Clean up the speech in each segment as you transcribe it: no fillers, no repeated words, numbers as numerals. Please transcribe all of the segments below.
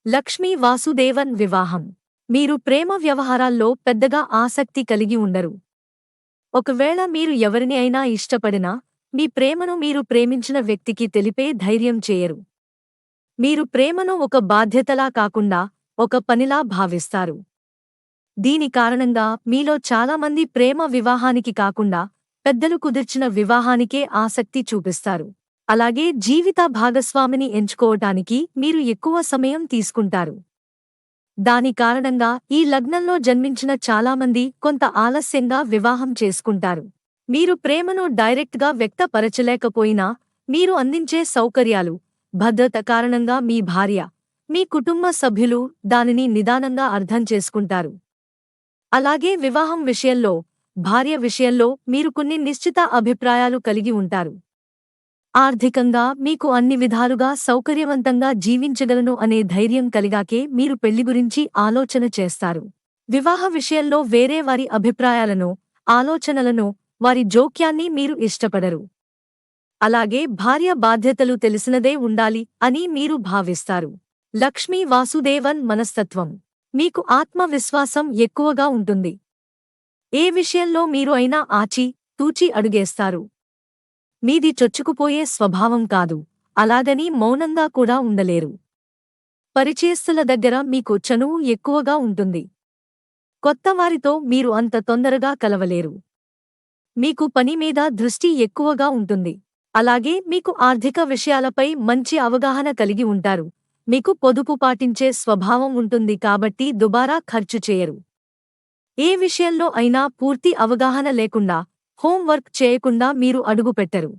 లక్ష్మీ వాసుదేవన్ వివాహం. మీరు ప్రేమ వ్యవహారాల్లో పెద్దగా ఆసక్తి కలిగి ఉండరు. ఒకవేళ మీరు ఎవరిని అయినా ఇష్టపడినా, మీ ప్రేమను మీరు ప్రేమించిన వ్యక్తికి తెలిపే ధైర్యం చేయరు. మీరు ప్రేమను ఒక బాధ్యతలా కాకుండా, ఒక పనిలా భావిస్తారు. దీని కారణంగా మీలో చాలామంది ప్రేమ వివాహానికి కాకుండా, పెద్దలు కుదిర్చిన వివాహానికే ఆసక్తి చూపిస్తారు. అలాగే జీవిత భాగస్వామిని ఎంచుకోవటానికి మీరు ఎక్కువ సమయం తీసుకుంటారు. దాని కారణంగా ఈ లగ్నంలో జన్మించిన చాలామంది కొంత ఆలస్యంగా వివాహం చేసుకుంటారు. మీరు ప్రేమను డైరెక్ట్గా వ్యక్తపరచలేకపోయినా, మీరు అందించే సౌకర్యాలు, భద్రత కారణంగా మీ భార్య, మీ కుటుంబ సభ్యులు దానిని నిదానంగా అర్థం చేసుకుంటారు. అలాగే వివాహం విషయంలో, భార్య విషయంలో మీరు కొన్ని నిశ్చిత అభిప్రాయాలు కలిగి ఉంటారు. ఆర్థికంగా మీకు అన్ని విధాలుగా సౌకర్యవంతంగా జీవించగలను అనే ధైర్యం కలిగాకే మీరు పెళ్లి గురించి ఆలోచన చేస్తారు. వివాహ విషయంలో వేరే వారి అభిప్రాయాలను, ఆలోచనలను, వారి జోక్యాన్ని మీరు ఇష్టపడరు. అలాగే భార్య బాధ్యతలు తెలిసినదే ఉండాలి అని మీరు భావిస్తారు. లక్ష్మీ వాసుదేవన్ మనస్తత్వం. మీకు ఆత్మవిశ్వాసం ఎక్కువగా ఉంటుంది. ఏ విషయంలో మీరు అయినా ఆచి తూచి అడుగేస్తారు. మీది చొచ్చుకుపోయే స్వభావం కాదు, అలాగని మౌనంగా కూడా ఉండలేరు. పరిచయస్తుల దగ్గర మీకు చనువు ఎక్కువగా ఉంటుంది. కొత్తవారితో మీరు అంత తొందరగా కలవలేరు. మీకు పని మీద దృష్టి ఎక్కువగా ఉంటుంది. అలాగే మీకు ఆర్థిక విషయాలపై మంచి అవగాహన కలిగి ఉంటారు. మీకు పొదుపు పాటించే స్వభావం ఉంటుంది కాబట్టి దుబారా ఖర్చు చేయరు. ఏ విషయంలో అయినా పూర్తి అవగాహన లేకుండా, హోంవర్క్ చేయకుండా మీరు అడుగుపెట్టరు.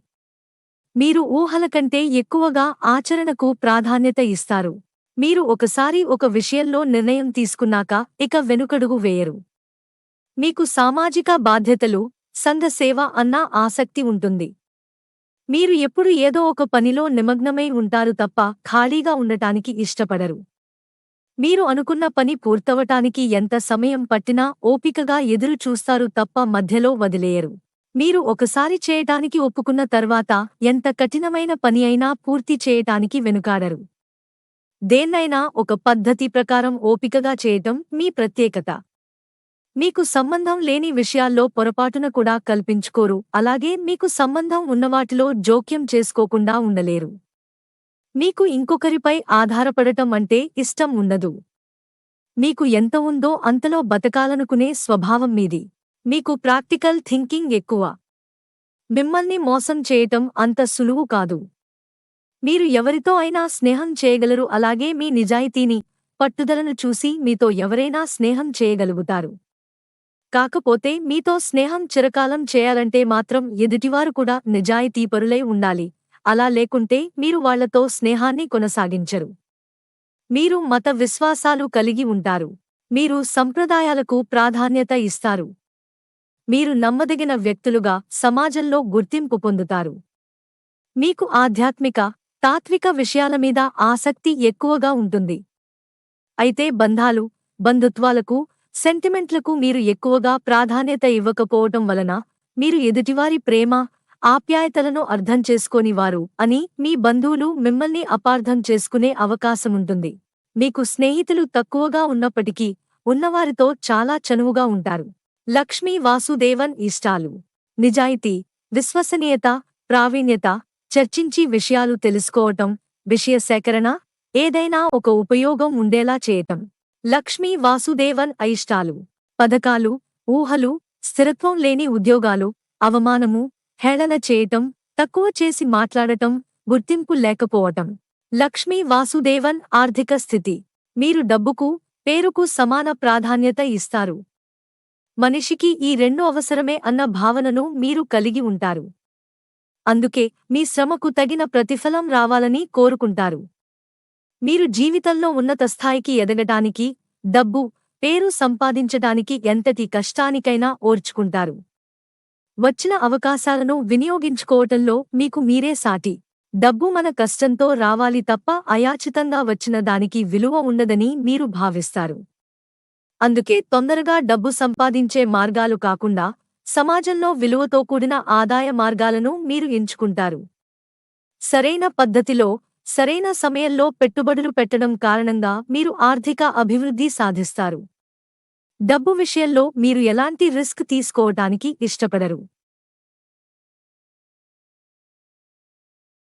మీరు ఊహల కంటే ఎక్కువగా ఆచరణకు ప్రాధాన్యత ఇస్తారు. మీరు ఒకసారి ఒక విషయంలో నిర్ణయం తీసుకున్నాక ఇక వెనుకడుగు వేయరు. మీకు సామాజిక బాధ్యతలు, సంఘ సేవ అన్న ఆసక్తి ఉంటుంది. మీరు ఎప్పుడు ఏదో ఒక పనిలో నిమగ్నమై ఉంటారు తప్ప ఖాళీగా ఉండటానికి ఇష్టపడరు. మీరు అనుకున్న పని పూర్తవటానికి ఎంత సమయం పట్టినా ఓపికగా ఎదురు చూస్తారు తప్ప మధ్యలో వదిలేయరు. మీరు ఒకసారి చేయటానికి ఒప్పుకున్న తర్వాత ఎంత కఠినమైన పని అయినా పూర్తి చేయటానికి వెనుకాడరు. దేన్నైనా ఒక పద్ధతి ప్రకారం ఓపికగా చేయటం మీ ప్రత్యేకత. మీకు సంబంధం లేని విషయాల్లో పొరపాటున కూడా కల్పించుకోరు. అలాగే మీకు సంబంధం ఉన్నవాటిలో జోక్యం చేసుకోకుండా ఉండలేరు. మీకు ఇంకొకరిపై ఆధారపడటం అంటే ఇష్టం ఉండదు. మీకు ఎంత ఉందో అంతలో బతకాలనుకునే స్వభావం మీది. మీకు ప్రాక్టికల్ థింకింగ్ ఎక్కువ. మిమ్మల్ని మోసం చేయటం అంత సులువు కాదు. మీరు ఎవరితో అయినా స్నేహం చేయగలరు. అలాగే మీ నిజాయితీని, పట్టుదలను చూసి మీతో ఎవరైనా స్నేహం చేయగలుగుతారు. కాకపోతే మీతో స్నేహం చిరకాలం చేయాలంటే మాత్రం ఎదుటివారు కూడా నిజాయితీపరులై ఉండాలి. అలా లేకుంటే మీరు వాళ్లతో స్నేహాన్ని కొనసాగించరు. మీరు మత విశ్వాసాలు కలిగి ఉంటారు. మీరు సంప్రదాయాలకు ప్రాధాన్యత ఇస్తారు. మీరు నమ్మదగిన వ్యక్తులుగా సమాజంలో గుర్తింపు పొందుతారు. మీకు ఆధ్యాత్మిక, తాత్విక విషయాల మీద ఆసక్తి ఎక్కువగా ఉంటుంది. అయితే బంధాలు, బంధుత్వాలకు, సెంటిమెంట్లకు మీరు ఎక్కువగా ప్రాధాన్యత ఇవ్వకపోవటం వలన మీరు ఎదుటివారి ప్రేమ, ఆప్యాయతలను అర్థం చేసుకోనివారు అని మీ బంధువులు మిమ్మల్ని అపార్థం చేసుకునే అవకాశముంటుంది. మీకు స్నేహితులు తక్కువగా ఉన్నప్పటికీ ఉన్నవారితో చాలా చనువుగా ఉంటారు. లక్ష్మీ వాసుదేవన్ ఇష్టాలు. నిజాయితీ, విశ్వసనీయత, ప్రావీణ్యత, చర్చించి విషయాలు తెలుసుకోవటం, విషయ సేకరణ, ఏదైనా ఒక ఉపయోగం ఉండేలా చేయటం. లక్ష్మీ వాసుదేవన్ అయిష్టాలు. పథకాలు, ఊహలు, స్థిరత్వం లేని ఉద్యోగాలు, అవమానము, హేళన చేయటం, తక్కువ చేసి మాట్లాడటం, గుర్తింపు లేకపోవటం. లక్ష్మీ వాసుదేవన్ ఆర్థిక స్థితి. మీరు డబ్బుకు, పేరుకు సమాన ప్రాధాన్యత ఇస్తారు. మనిషికి ఈ రెండు అవసరమే అన్న భావనను మీరు కలిగి ఉంటారు. అందుకే మీ శ్రమకు తగిన ప్రతిఫలం రావాలని కోరుకుంటారు. మీరు జీవితంలో ఉన్నత స్థాయికి ఎదగటానికి, డబ్బు, పేరు సంపాదించటానికి ఎంతటి కష్టానికైనా ఓర్చుకుంటారు. వచ్చిన అవకాశాలను వినియోగించుకోవటంలో మీకు మీరే సాటి. డబ్బు మన కష్టంతో రావాలి తప్ప అయాచితంగా వచ్చిన దానికి విలువ ఉండదని మీరు భావిస్తారు. అందుకే తొందరగా డబ్బు సంపాదించే మార్గాలు కాకుండా సమాజంలో విలువతో కూడిన ఆదాయ మార్గాలను మీరు ఎంచుకుంటారు. సరైన పద్ధతిలో సరైన సమయంలో పెట్టుబడులు పెట్టడం కారణంగా మీరు ఆర్థిక అభివృద్ధి సాధిస్తారు. డబ్బు విషయంలో మీరు ఎలాంటి రిస్క్ తీసుకోవటానికి ఇష్టపడరు.